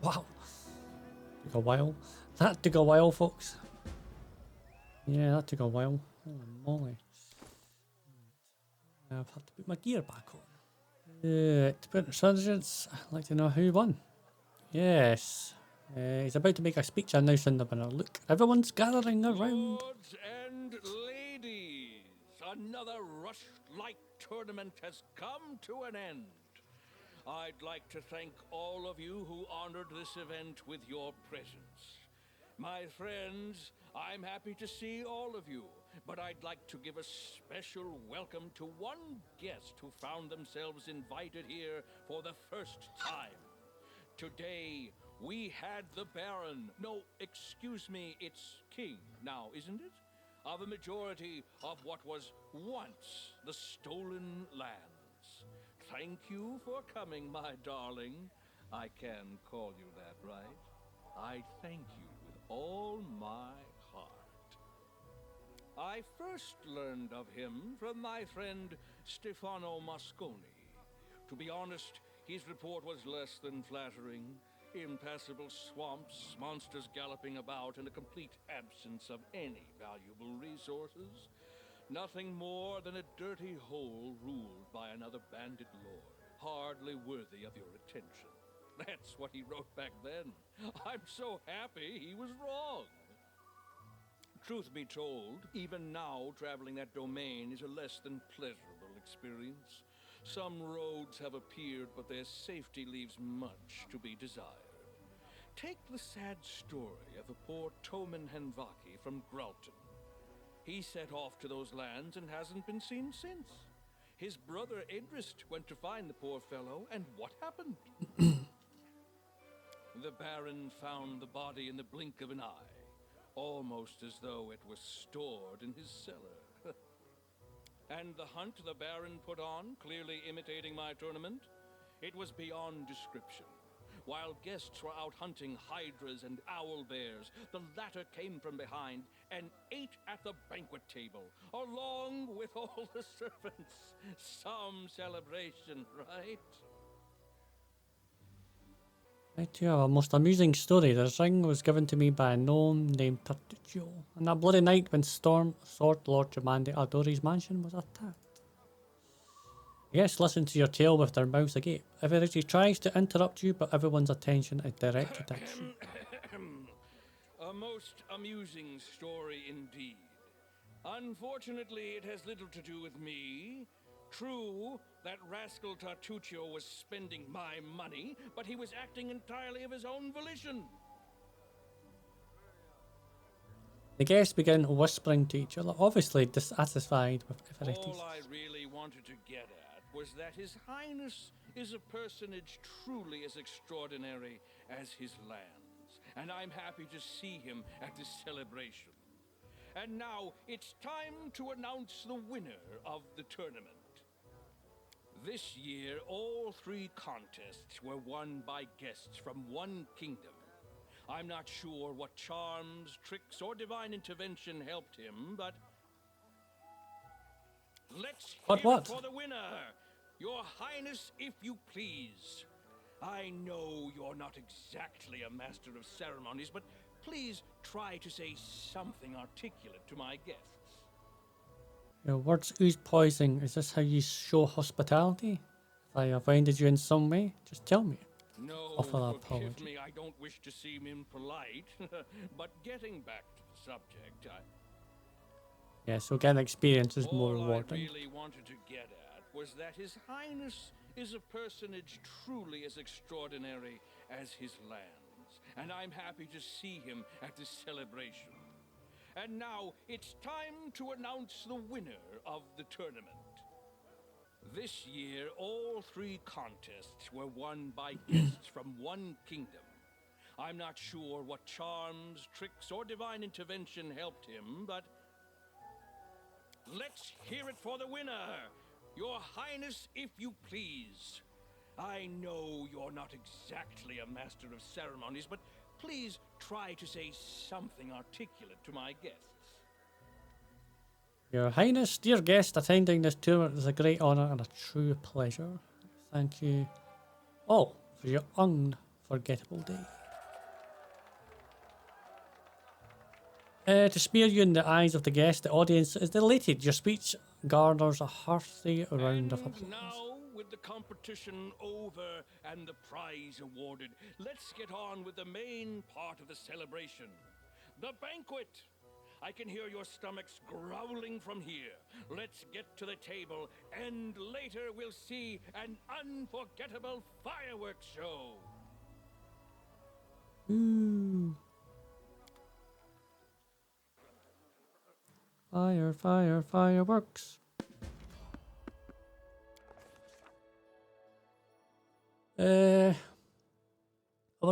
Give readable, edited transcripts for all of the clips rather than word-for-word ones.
Wow. Took a while. That took a while, folks. Yeah, that took a while. Holy moly. I've had to put my gear back on. To put insurgents, I'd like to know who won. Yes. He's about to make a speech announcing the winner. Look, everyone's gathering around. Lords and ladies, another Rush-like tournament has come to an end. I'd like to thank all of you who honored this event with your presence. My friends, I'm happy to see all of you, but I'd like to give a special welcome to one guest who found themselves invited here for the first time. Today, we had the Baron, no, excuse me, it's King now, isn't it? Of a majority of what was once the Stolen Lands. Thank you for coming, my darling. I can call you that, right? I thank you with all my heart. I first learned of him from my friend Stefano Mosconi. To be honest, his report was less than flattering. Impassable swamps, monsters galloping about, and a complete absence of any valuable resources. Nothing more than a dirty hole ruled by another bandit lord, hardly worthy of your attention. That's what he wrote back then. I'm so happy he was wrong. Truth be told, even now traveling that domain is a less than pleasurable experience. Some roads have appeared, but their safety leaves much to be desired. Take the sad story of the poor ThomFnG from Gralton. He set off to those lands and hasn't been seen since. His brother Edrist went to find the poor fellow, and what happened? The Baron found the body in the blink of an eye, almost as though it was stored in his cellar. And the hunt the Baron put on, clearly imitating my tournament, it was beyond description. While guests were out hunting hydras and owl bears, the latter came from behind and ate at the banquet table, along with all the servants. Some celebration, right? Right here, a most amusing story. The ring was given to me by a gnome named Tartuccio on that bloody night when Sword Lord Jamandi Adori's mansion was attacked. Yes, listen to your tale with their mouths agape. Everybody tries to interrupt you, but everyone's attention is directed at you. A most amusing story indeed. Unfortunately, it has little to do with me. True, that rascal Tartuccio was spending my money, but he was acting entirely of his own volition. The guests begin whispering to each other, obviously dissatisfied with everybody's. All I really wanted to get at was that His Highness is a personage truly as extraordinary as his lands, and I'm happy to see him at this celebration. And now it's time to announce the winner of the tournament. This year, all 3 contests were won by guests from one kingdom. I'm not sure what charms, tricks, or divine intervention helped him, but let's hear it for the winner! Your Highness, if you please. I know you're not exactly a master of ceremonies, but please try to say something articulate to my guests. Your words ooze poison. Is this how you show hospitality? If I offended you in some way, just tell me. No, forgive me, I don't wish to seem impolite, but getting back to the subject, Yeah, so getting experience is more rewarding. All I really wanted to get at was that His Highness is a personage truly as extraordinary as his lands, and I'm happy to see him at this celebration. And now it's time to announce the winner of the tournament. This year, all 3 contests were won by guests from one kingdom. I'm not sure what charms, tricks, or divine intervention helped him, but let's hear it for the winner! Your Highness, if you please. I know you're not exactly a master of ceremonies, but please try to say something articulate to my guests. Your Highness, dear guest, attending this tournament is a great honour and a true pleasure. Thank you all for your unforgettable day. To smear you in the eyes of the guest, the audience is delighted. Your speech garners a hearty round of And applause. now, with the competition over and the prize awarded, let's get on with the main part of the celebration. The banquet! I can hear your stomachs growling from here. Let's get to the table, and later we'll see an unforgettable fireworks show. Ooh. Fire, fire, fireworks. Our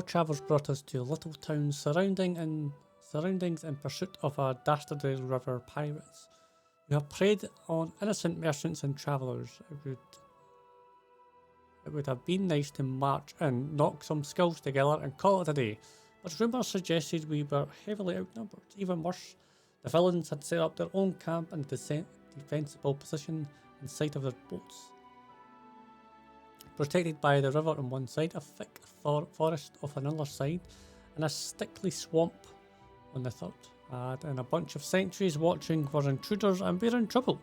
travels brought us to a little town surroundings in pursuit of our dastardly river pirates. We have preyed on innocent merchants and travellers. It would have been nice to march in, knock some skulls together and call it a day, but rumours suggested we were heavily outnumbered. Even worse, the villains had set up their own camp in a defensible position in sight of their boats. Protected by the river on one side, a thick forest off another side, and a stickly swamp on the third. And a bunch of sentries watching for intruders, and we're in trouble.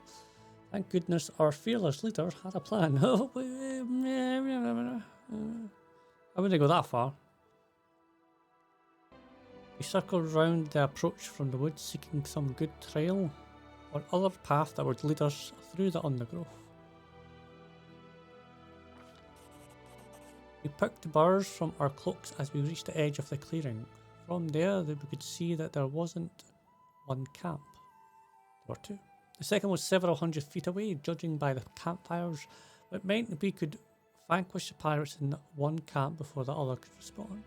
Thank goodness our fearless leader had a plan. I wouldn't go that far. We circled round the approach from the woods, seeking some good trail or other path that would lead us through the undergrowth. We picked burrs from our cloaks as we reached the edge of the clearing. From there, we could see that there wasn't one camp. There were two. The second was several hundred feet away, judging by the campfires, but meant we could vanquish the pirates in one camp before the other could respond.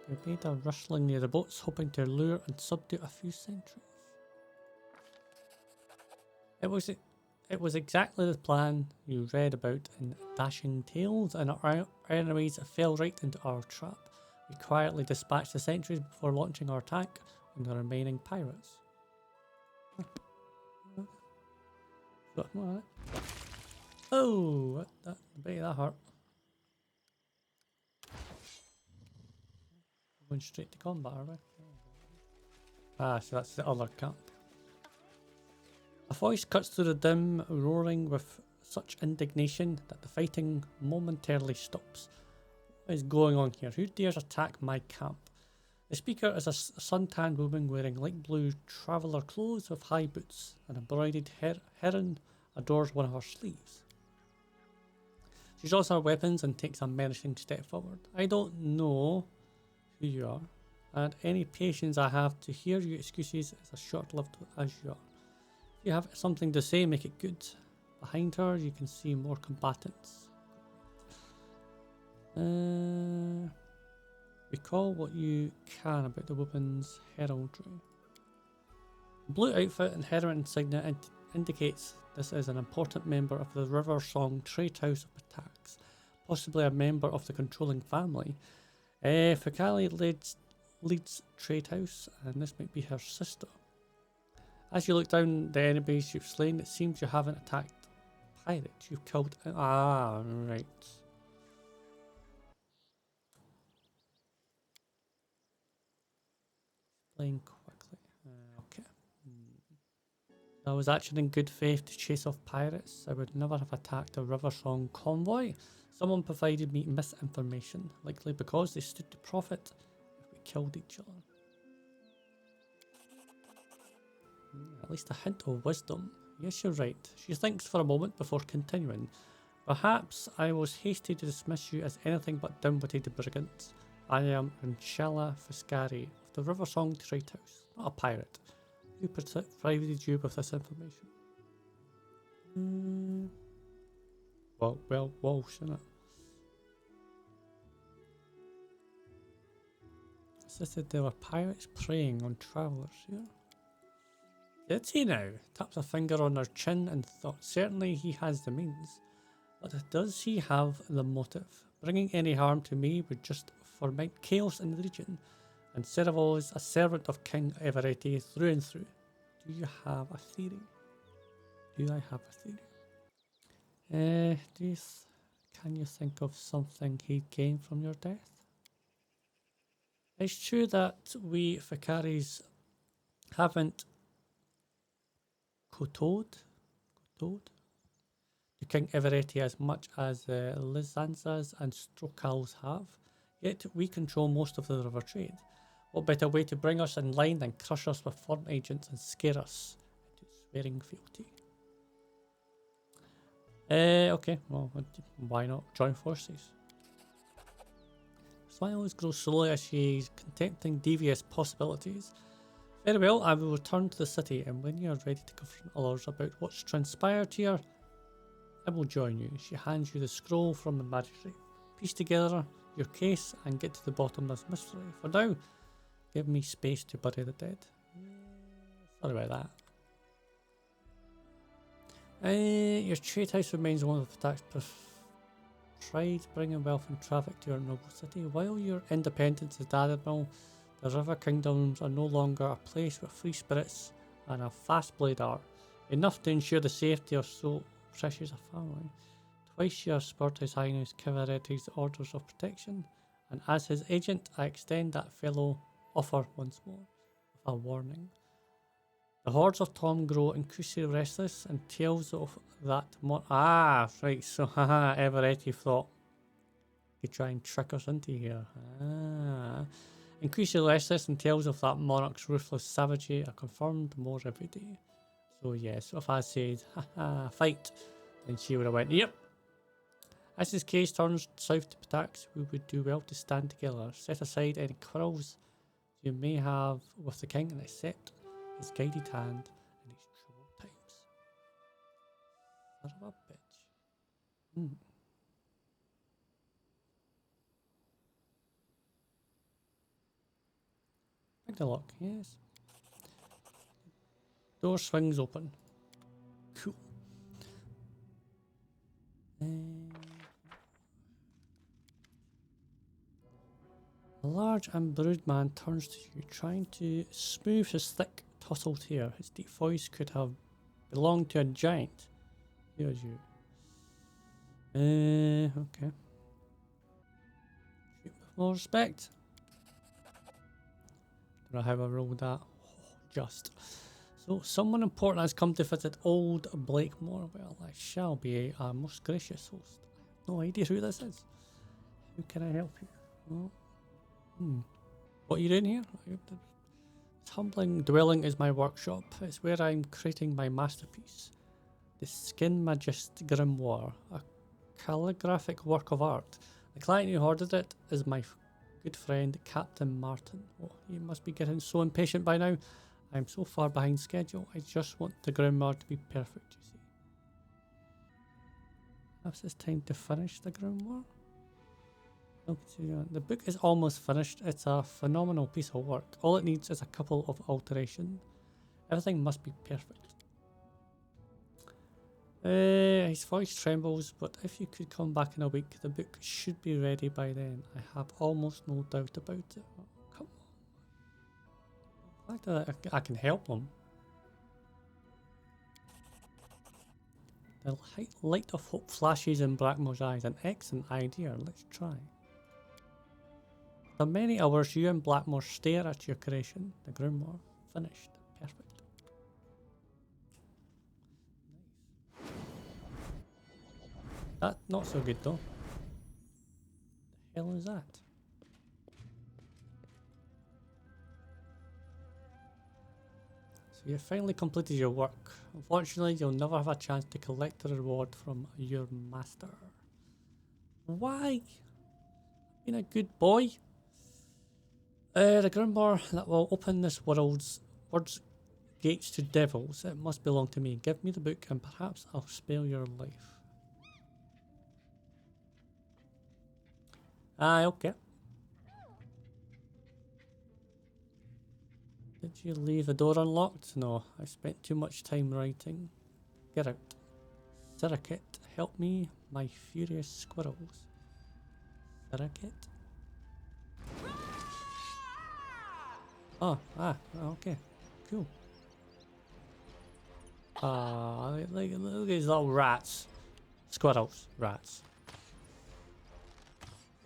We made a rustling near the boats, hoping to lure and subdue a few sentries. It was exactly the plan you read about in Dashing Tales, and our enemies fell right into our trap. We quietly dispatched the sentries before launching our attack on the remaining pirates. Oh, that hurt. Going straight to combat, are we? So that's the other camp. A voice cuts through the dim, roaring with such indignation that the fighting momentarily stops. What is going on here? Who dares attack my camp? The speaker is a suntanned woman wearing light blue traveller clothes with high boots. An embroidered heron adorns one of her sleeves. She draws her weapons and takes a menacing step forward. I don't know who you are, and any patience I have to hear your excuses is as short-lived as you are. If you have something to say, make it good. Behind her, you can see more combatants. Recall what you can about the woman's heraldry. Blue outfit and heron insignia indicates this is an important member of the River Song Trade House of Attacks, possibly a member of the controlling family. Fakali leads Trade House, and this might be her sister. As you look down the enemies you've slain, it seems you haven't attacked pirates. You've killed... right. Explain quickly. Okay. I was acting in good faith to chase off pirates. I would never have attacked a River Song convoy. Someone provided me misinformation, likely because they stood to profit if we killed each other. At least a hint of wisdom. Yes, you're right. She thinks for a moment before continuing. Perhaps I was hasty to dismiss you as anything but dim-witted brigands. I am Inshallah Fiscari of the River Song Trade House, not a pirate. Who provided you with this information? Well, Walsh, isn't it? It says that there were pirates preying on travellers here. Did he now? Taps a finger on her chin and thought certainly he has the means. But does he have the motive? Bringing any harm to me would just foment chaos in the region. And Celvoway is a servant of King Everetti through and through. Do you have a theory? Do I have a theory? Can you think of something he'd gain from your death? It's true that we Ficaris haven't kowtowed to King Everetti as much as Lizanzas and Strokals have, yet we control most of the river trade. What better way to bring us in line than crush us with firm agents and scare us into swearing fealty? Okay, well, why not join forces? Smiles grow slowly as she's contempting devious possibilities. Very well, I will return to the city, and when you are ready to confront others about what's transpired here, I will join you. She hands you the scroll from the magistrate. Piece together your case and get to the bottom of this mystery. For now, give me space to bury the dead. Sorry about that. Your trade house remains one of the attack's pride, bringing wealth and traffic to your noble city. While your independence is admirable, the river kingdoms are no longer a place where free spirits and a fast blade are. Enough to ensure the safety of so precious a family. Twice you have spurred His Highness Kivaretti's orders of protection, and as his agent I extend that fellow offer once more, with a warning. The hordes of Tom grow increasingly restless, and tales of that right, so haha, Everetti thought he'd try and trick us into here. Increasingly restless, and tales of that monarch's ruthless savagery are confirmed more every day. So yes, if I said, haha, fight, then she would have went, yep. As this case turns south to Patax, we would do well to stand together, set aside any quarrels you may have with the king, and accept his guided hand in his troubled times. Son of a bitch. Pick the lock, yes. Door swings open. Cool. A large and brood man turns to you, trying to smooth his thick, tousled hair. His deep voice could have belonged to a giant. Here's you. Okay. Treat with more respect. Don't know how I rolled that. Just. So, someone important has come to visit old Blakemore. Well, I shall be a most gracious host. I have no idea who this is. Who can I help you? Well, what are you doing here? This humbling dwelling is my workshop. It's where I'm creating my masterpiece. The Skin Magist Grimoire, a calligraphic work of art. The client who ordered it is my good friend Captain Martin. Oh, he must be getting so impatient by now. I'm so far behind schedule. I just want the grimoire to be perfect, you see. Perhaps it's time to finish the grimoire? The book is almost finished. It's a phenomenal piece of work. All it needs is a couple of alterations. Everything must be perfect. His voice trembles, but if you could come back in a week, the book should be ready by then. I have almost no doubt about it. Oh, come on. The fact that I can help them. The light of hope flashes in Blackmore's eyes. An excellent idea. Let's try. For many hours, you and Blackmore stare at your creation. The grimoire finished. Perfect. That not so good though. The hell is that? So you finally completed your work. Unfortunately, you'll never have a chance to collect the reward from your master. Why? Being a good boy. The grimoire that will open this world's gates to devils. It must belong to me. Give me the book, and perhaps I'll spare your life. Okay. Did you leave the door unlocked? No, I spent too much time writing. Get out. Surrogate, help me, my furious squirrels. Surrogate? Okay. Cool. Look at these little rats. Squirrels. Rats.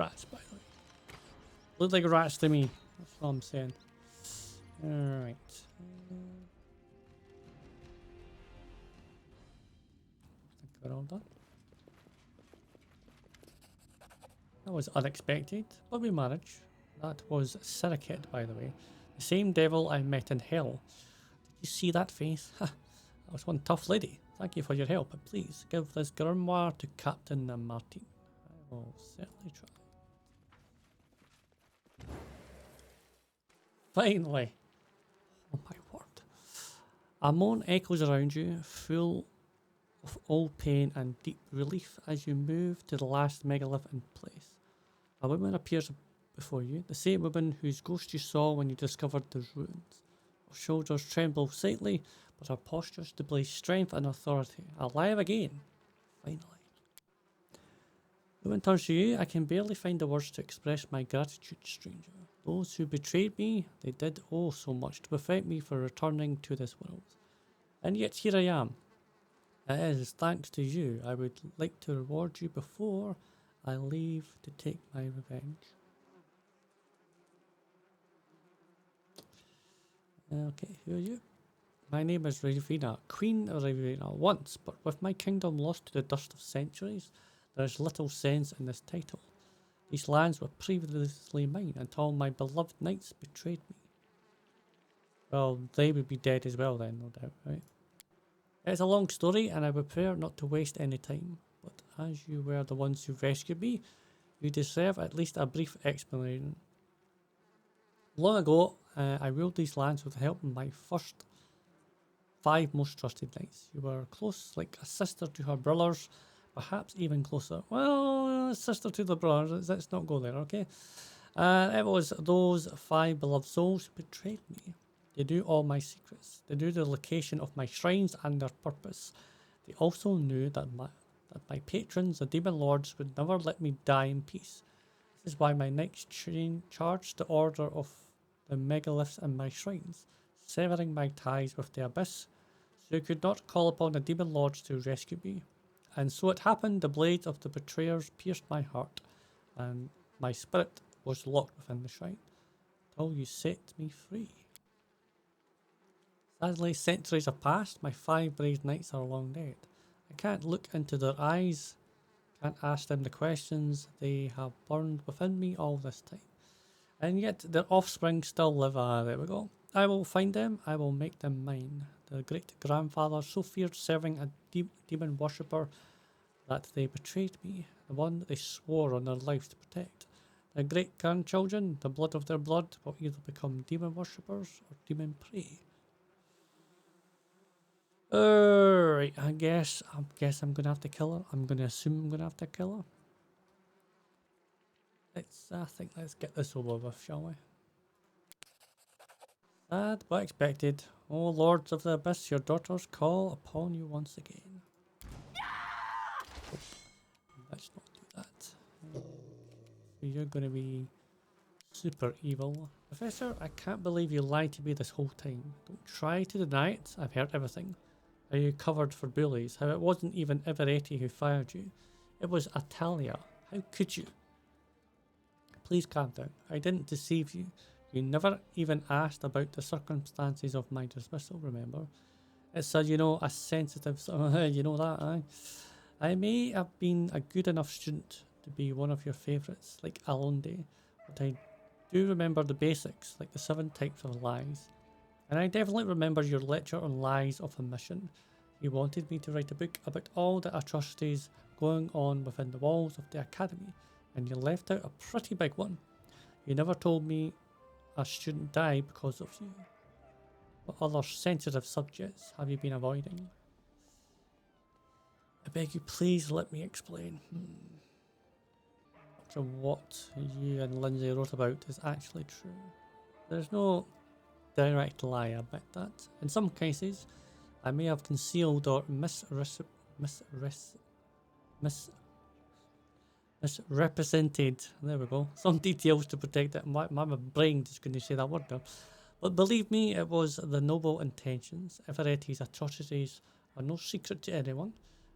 Rats, by the way. Look like rats to me. That's all I'm saying. Alright. I think we're all done. That was unexpected, but we managed. That was Syracet, by the way. The same devil I met in hell. Did you see that face? That was one tough lady. Thank you for your help, but please give this grimoire to Captain Martin. I will certainly try. Finally. Oh my word. A moan echoes around you, full of old pain and deep relief as you move to the last megalith in place. A woman appears before you, the same woman whose ghost you saw when you discovered the ruins. Her shoulders tremble slightly, but her postures display strength and authority. Alive again, finally. The woman turns to you. I can barely find the words to express my gratitude, stranger. Those who betrayed me, they did oh so much to prevent me from returning to this world. And yet here I am. It is thanks to you. I would like to reward you before I leave to take my revenge. Okay, who are you? My name is Ravina, Queen Ravina once, but with my kingdom lost to the dust of centuries, there is little sense in this title. These lands were previously mine until my beloved knights betrayed me. Well, they would be dead as well then, no doubt, right? It's a long story and I prefer not to waste any time, but as you were the ones who rescued me, you deserve at least a brief explanation. Long ago, I ruled these lands with the help of my first 5 most trusted knights. You were close, like a sister to her brothers, perhaps even closer. Well, sister to the brothers, let's not go there, okay? It was those 5 beloved souls who betrayed me. They knew all my secrets. They knew the location of my shrines and their purpose. They also knew that my patrons, the demon lords, would never let me die in peace. This is why my knights charged the order of the megaliths in my shrines, severing my ties with the abyss, so you could not call upon the demon lords to rescue me. And so it happened, the blades of the betrayers pierced my heart, and my spirit was locked within the shrine, till you set me free. Sadly, centuries have passed, my 5 brave knights are long dead. I can't look into their eyes, can't ask them the questions they have burned within me all this time. And yet their offspring still live. There we go. I will find them, I will make them mine. Their great grandfather so feared serving a demon worshipper that they betrayed me, the one that they swore on their lives to protect. Their great grandchildren, the blood of their blood, will either become demon worshippers or demon prey. Right, I guess I'm gonna have to kill her. I'm gonna assume I'm gonna have to kill her. Let's get this over with, shall we? Sad but expected. Oh, lords of the abyss, your daughters call upon you once again. Oh, let's not do that. So you're gonna be super evil. Professor, I can't believe you lied to me this whole time. Don't try to deny it. I've heard everything. How you covered for bullies. How it wasn't even Everetti who fired you. It was Atalia. How could you? Please calm down. I didn't deceive you. You never even asked about the circumstances of my dismissal, remember? It's a, a sensitive... you know that, aye? I may have been a good enough student to be one of your favourites, like Alonde, but I do remember the basics, like the 7 types of lies. And I definitely remember your lecture on lies of omission. You wanted me to write a book about all the atrocities going on within the walls of the academy, and you left out a pretty big one. You never told me a student died because of you. What other sensitive subjects have you been avoiding? I beg you, please let me explain. So what you and Linzi wrote about is actually true. There's no direct lie about that. In some cases, I may have concealed or misrepresented, there we go, some details to protect it. My brain just couldn't say that word now. But believe me, it was the noble intentions. Everetti's atrocities are no secret to anyone,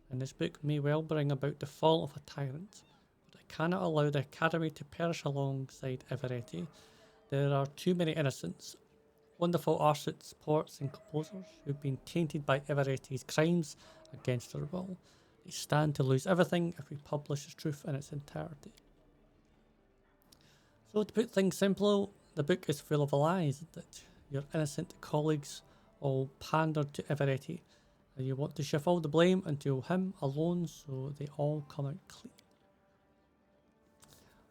and this book may well bring about the fall of a tyrant, but I cannot allow the Academy to perish alongside Everetti. There are too many innocents, wonderful artists, poets and composers who've been tainted by Everetti's crimes against their will. They stand to lose everything if we publish the truth in its entirety. So to put things simple, the book is full of lies that your innocent colleagues all pandered to Everetti, and you want to shift all the blame into him alone so they all come out clean.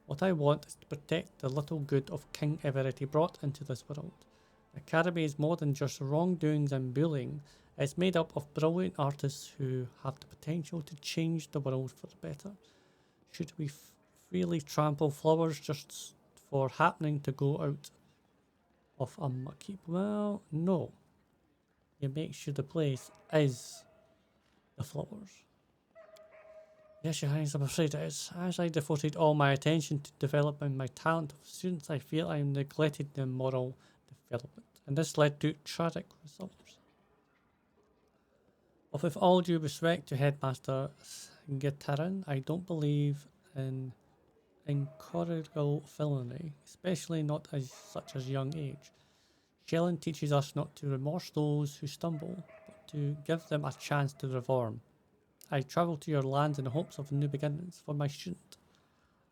What I want is to protect the little good of King Everetti brought into this world. The Academy is more than just wrongdoings and bullying. It's made up of brilliant artists who have the potential to change the world for the better. Should we freely trample flowers just for happening to go out of a muck-heap? Well, no. You make sure the place is the flowers. Yes, Your Highness, I'm afraid it is. As I devoted all my attention to developing my talent of students, I feel I neglected their moral development, and this led to tragic results. But with all due respect to Headmaster Gitaran, I don't believe in incorrigible villainy, especially not at such a young age. Shelyn teaches us not to remorse those who stumble, but to give them a chance to reform. I travel to your lands in hopes of new beginnings for my student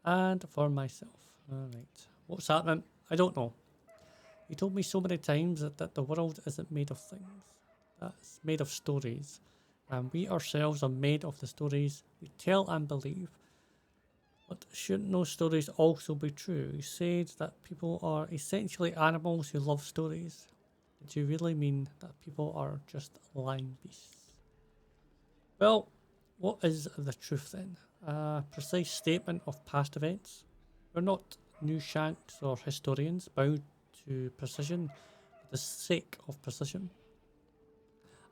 and for myself. Alright, what's happening? I don't know. You told me so many times that the world isn't made of things, that's made of stories, and we ourselves are made of the stories we tell and believe. But shouldn't those stories also be true? You said that people are essentially animals who love stories. Do you really mean that people are just lying beasts? Well, what is the truth then? A precise statement of past events? We're not new shanks or historians bound to precision for the sake of precision.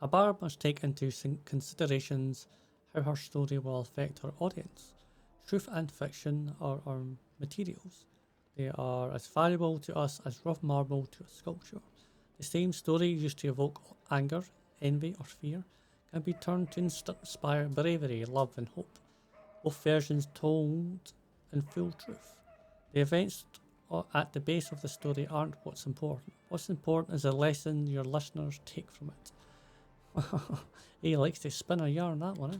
A bard must take into considerations how her story will affect her audience. Truth and fiction are our materials. They are as valuable to us as rough marble to a sculpture. The same story used to evoke anger, envy or fear can be turned to inspire bravery, love and hope. Both versions told in full truth. The events at the base of the story aren't what's important. What's important is the lesson your listeners take from it. He likes to spin a yarn, that one, eh?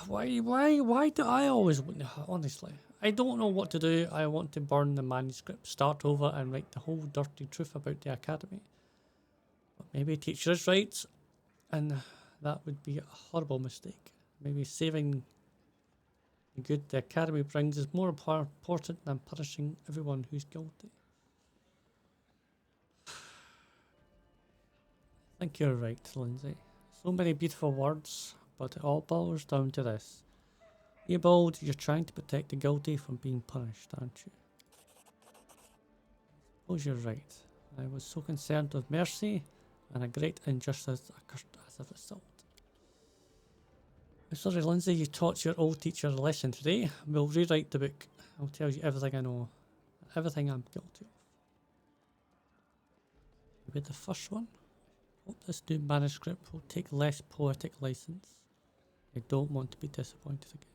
Why do I always... Honestly, I don't know what to do. I want to burn the manuscript, start over and write the whole dirty truth about the Academy. But maybe teacher is right, and that would be a horrible mistake. Maybe saving the good the Academy brings is more important than punishing everyone who's guilty. I think you're right, Linzi. So many beautiful words, but it all boils down to this. Eobald, you're trying to protect the guilty from being punished, aren't you? I suppose you're right. I was so concerned with mercy, and a great injustice occurred as a result. I'm sorry, Lindsay, you taught your old teacher a lesson today. We'll rewrite the book. I'll tell you everything I know, everything I'm guilty of. Maybe the first one. Hope this new manuscript will take less poetic license. I don't want to be disappointed again.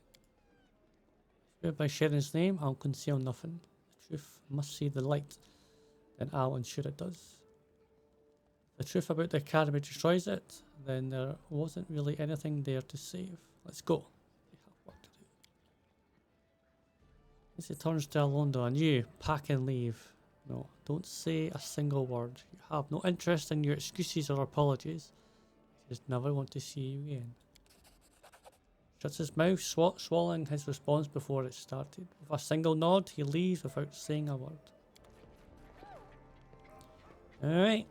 Swear by Sharon's name, I'll conceal nothing. The truth must see the light, then I'll ensure it does. If the truth about the Academy destroys it, then there wasn't really anything there to save. Let's go. We have work to do. As it turns to Alondo, and you pack and leave. No, don't say a single word. You have no interest in your excuses or apologies. I just never want to see you again. Shuts his mouth, swallowing his response before it started. With a single nod, he leaves without saying a word. Alright.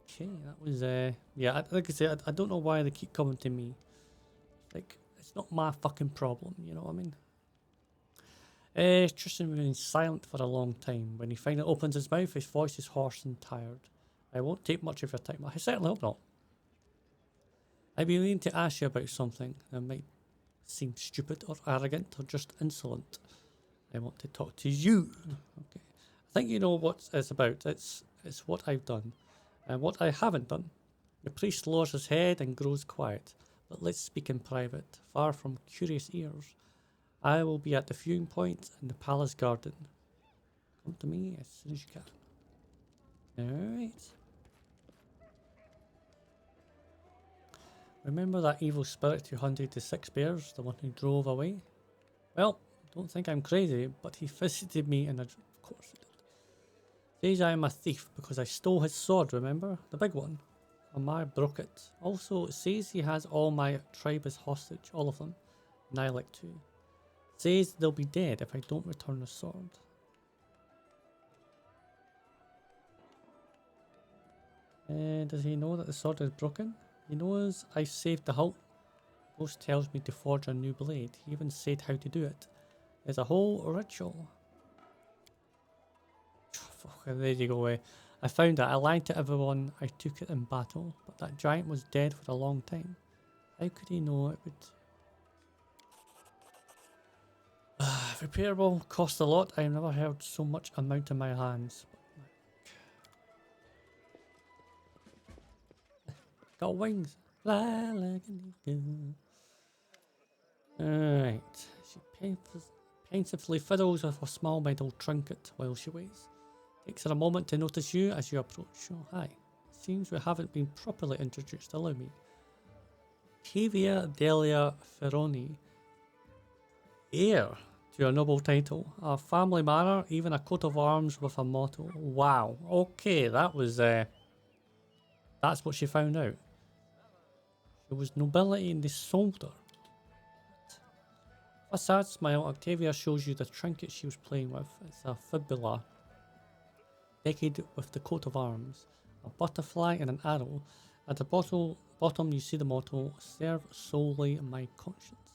Okay, that was, yeah, like I said, I don't know why they keep coming to me. Like, it's not my fucking problem, you know what I mean? Tristian remains silent for a long time. When he finally opens his mouth, his voice is hoarse and tired. I won't take much of your time. I certainly hope not. I've been meaning to ask you about something that might seem stupid or arrogant or just insolent. I want to talk to you. Okay. I think you know what it's about. It's what I've done and what I haven't done. The priest lowers his head and grows quiet. But let's speak in private, far from curious ears. I will be at the viewing point in the palace garden. Come to me as soon as you can. Alright. Remember that evil spirit who hunted the 6 bears, the one who drove away? Well, don't think I'm crazy, but he visited me and of course he did. Says I am a thief because I stole his sword, remember? The big one. Amar broke it. Also, it says he has all my tribe as hostage, all of them. Nilek too. Says they'll be dead if I don't return the sword. Does he know that the sword is broken? He knows I saved the Hult. Ghost tells me to forge a new blade. He even said how to do it. There's a whole ritual. There you go. I found it. I lied to everyone. I took it in battle, but that giant was dead for a long time. How could he know it would... Repairable cost a lot. I've never held so much amount in my hands. Got wings. Fly like an eagle. Alright. She pensively fiddles with a small metal trinket while she waits. Takes her a moment to notice you as you approach. Oh, hi. Seems we haven't been properly introduced. Allow me. Octavia Delia Ferroni. Heir to a noble title. A family manor, even a coat of arms with a motto. Wow. Okay, that was... that's what she found out. There was nobility in the shoulder. With a sad smile, Octavia shows you the trinket she was playing with. It's a fibula, decorated with the coat of arms, a butterfly and an arrow. At the bottom you see the motto, serve solely my conscience.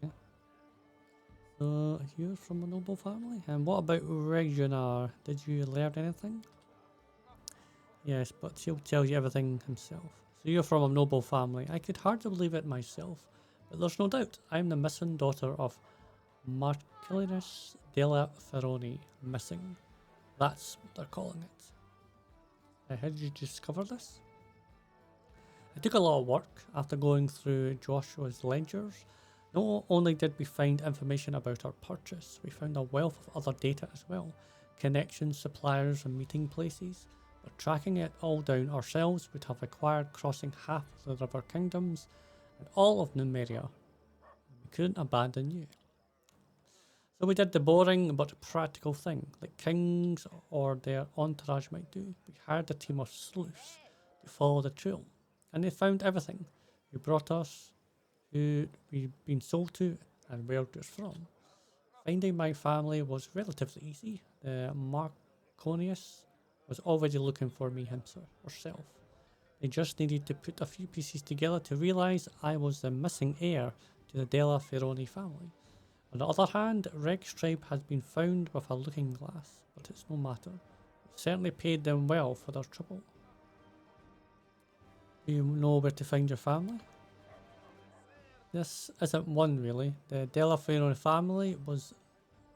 Okay. So, you're from a noble family? And what about Regongar? Did you learn anything? Yes, but he'll tell you everything himself. So you're from a noble family. I could hardly believe it myself, but there's no doubt. I'm the missing daughter of Marcellinus della Ferroni. Missing. That's what they're calling it. How did you discover this? It took a lot of work after going through Joshua's ledgers. Not only did we find information about our purchase, we found a wealth of other data as well. Connections, suppliers and meeting places. But tracking it all down ourselves would have required crossing half of the river kingdoms and all of Numeria. We couldn't abandon you. So we did the boring but practical thing, like kings or their entourage might do. We hired a team of sleuths to follow the trail. And they found everything. Who brought us, who we've been sold to, and where it's from. Finding my family was relatively easy. The Marconius was already looking for me herself. They just needed to put a few pieces together to realise I was the missing heir to the Della Ferroni family. On the other hand, Reg's tribe has been found with a looking glass, but it's no matter. It certainly paid them well for their trouble. Do you know where to find your family? This isn't one really. The Della Ferroni family was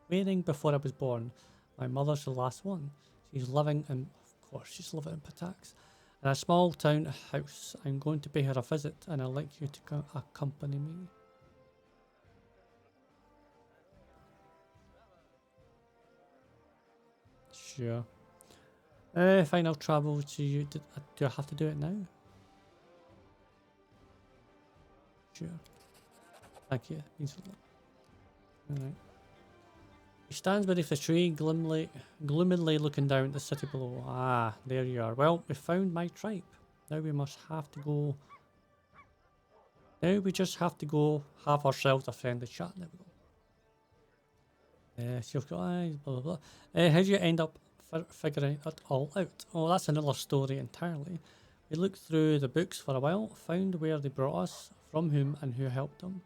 waiting before I was born. My mother's the last one. She's living in, of course, she's living in Patax, in a small town house. I'm going to pay her a visit and I'd like you to accompany me. Sure. Fine, I'll travel to you. Do I have to do it now? Sure. Thank you. Means a lot. Alright. He stands beneath the tree, gloomily looking down at the city below. Ah, there you are. Well, we found my tribe. Now we just have to go have ourselves a friendly chat. There we go. She's got eyes, blah blah blah. How do you end up figuring it all out? Oh, that's another story entirely. We looked through the books for a while, found where they brought us, from whom and who helped them.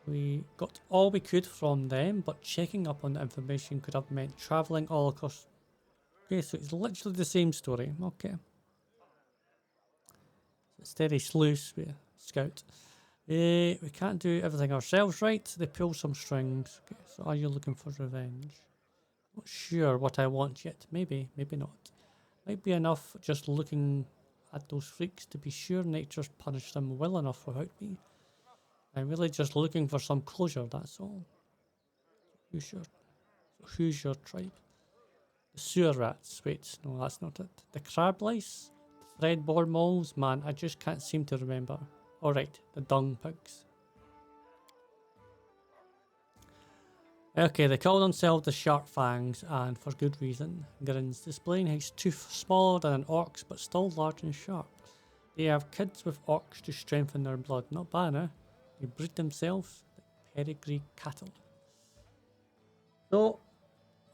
We got all we could from them, but checking up on the information could have meant travelling all across. Okay, so it's literally the same story. Okay. Steady sleuths, we scout. We can't do everything ourselves, right? They pull some strings. Okay, so are you looking for revenge? Not sure what I want yet. Maybe, maybe not. Might be enough just looking at those freaks to be sure nature's punished them well enough without me. I'm really just looking for some closure, that's all. Who's your tribe? The sewer rats. Wait, no, that's not it. The crab lice? The threadbore moles? Man, I just can't seem to remember. Alright, the dung pigs. Okay, they call themselves the Sharp Fangs, and for good reason. Grins, displaying his tooth smaller than an orc's, but still large and sharp. They have kids with orcs to strengthen their blood. Not bad, eh? They breed themselves like pedigree cattle. So,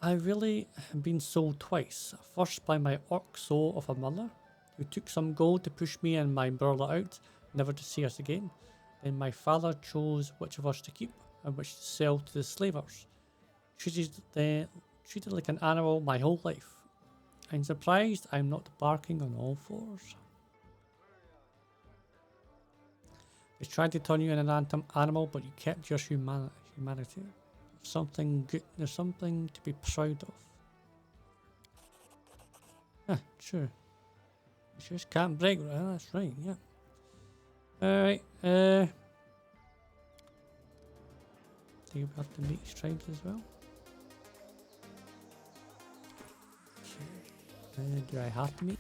I really have been sold twice. First by my orc soul of a mother, who took some gold to push me and my burla out, never to see us again. Then my father chose which of us to keep and which to sell to the slavers. Treated like an animal my whole life. I'm surprised I'm not barking on all fours. They tried to turn you into an animal, but you kept your humanity. There's something to be proud of. Yeah, sure. You just can't break, right? That's right, yeah. Alright, do you have to meet tribes as well? Okay. Do I have to meet?